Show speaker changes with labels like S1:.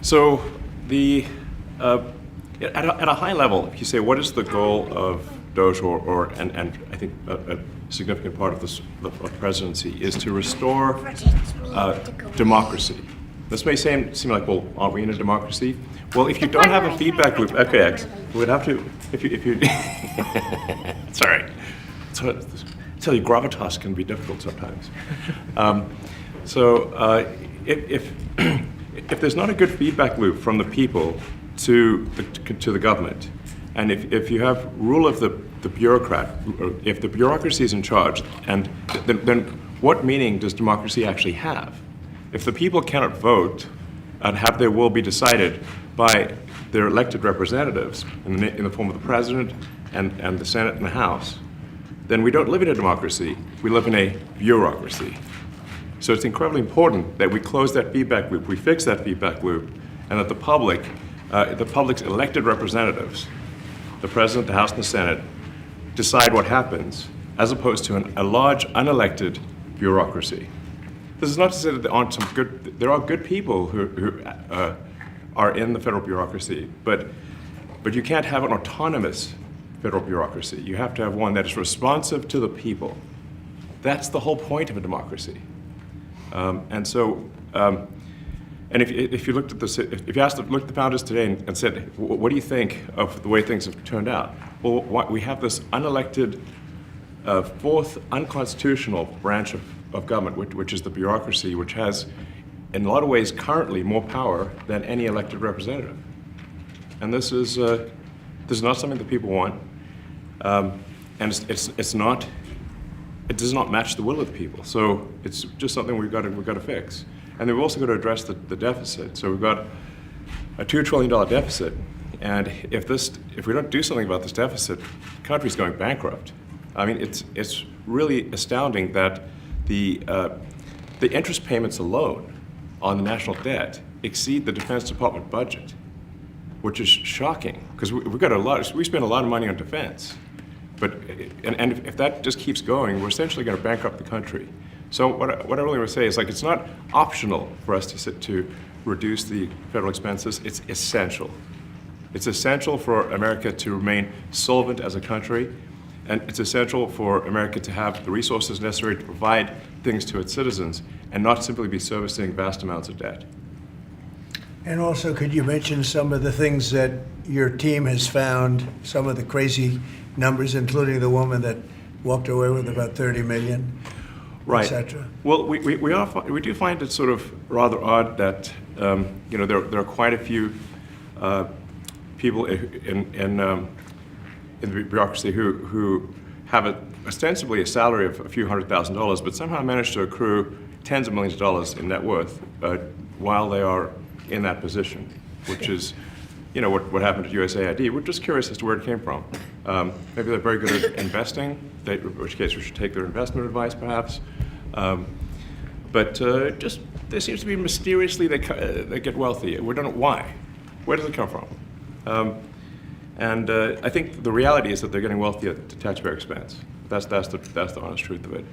S1: So the at a high level, if you say what is the goal of DOGE, and I think a significant part of this of the presidency is to restore democracy. This may seem like, well, aren't we in a democracy? Well, if you don't have a feedback loop, okay, we'd have to if you it's all right. So, tell you, gravitas can be difficult sometimes. If there's not a good feedback loop from the people to the government, and if you have rule of the bureaucrat, or if the bureaucracy is in charge, and then what meaning does democracy actually have? If the people cannot vote and have their will be decided by their elected representatives in the form of the president and the Senate and the House, then we don't live in a democracy, we live in a bureaucracy. So it's incredibly important that we close that feedback loop, we fix that feedback loop, and that the public's elected representatives, the President, the House, and the Senate, decide what happens, as opposed to a large, unelected bureaucracy. This is not to say that there are good people who are in the federal bureaucracy, but you can't have an autonomous federal bureaucracy. You have to have one that is responsive to the people. That's the whole point of a democracy. And if you looked at this, if you looked at the founders today and said, what do you think of the way things have turned out? Well, we have this unelected, fourth unconstitutional branch of government, which is the bureaucracy, which has, in a lot of ways, currently more power than any elected representative. And this is not something that people want, and it does not match the will of the people. So it's just something we've got to fix. And then we've also got to address the deficit. So we've got a $2 trillion deficit, and if we don't do something about this deficit, the country's going bankrupt. I mean, it's really astounding that the interest payments alone on the national debt exceed the Defense Department budget, which is shocking because we spend a lot of money on defense. But if that just keeps going, we're essentially going to bankrupt the country. So what I really want to say is, like, it's not optional for us to reduce the federal expenses. It's essential. It's essential for America to remain solvent as a country, and it's essential for America to have the resources necessary to provide things to its citizens and not simply be servicing vast amounts of debt.
S2: And also, could you mention some of the things that your team has found, some of the crazy numbers, including the woman that walked away with about $30 million,
S1: right,
S2: et cetera?
S1: Well, we do find it sort of rather odd that there are quite a few people in the bureaucracy who have ostensibly a salary of a few $100,000, but somehow manage to accrue tens of millions of dollars in net worth while they are in that position, which is, what happened at USAID. We're just curious as to where it came from. Maybe they're very good at investing, in which case we should take their investment advice, perhaps. But just there seems to be mysteriously they get wealthy. We don't know why. Where does it come from? I think the reality is that they're getting wealthy at the taxpayer expense. That's the honest truth of it.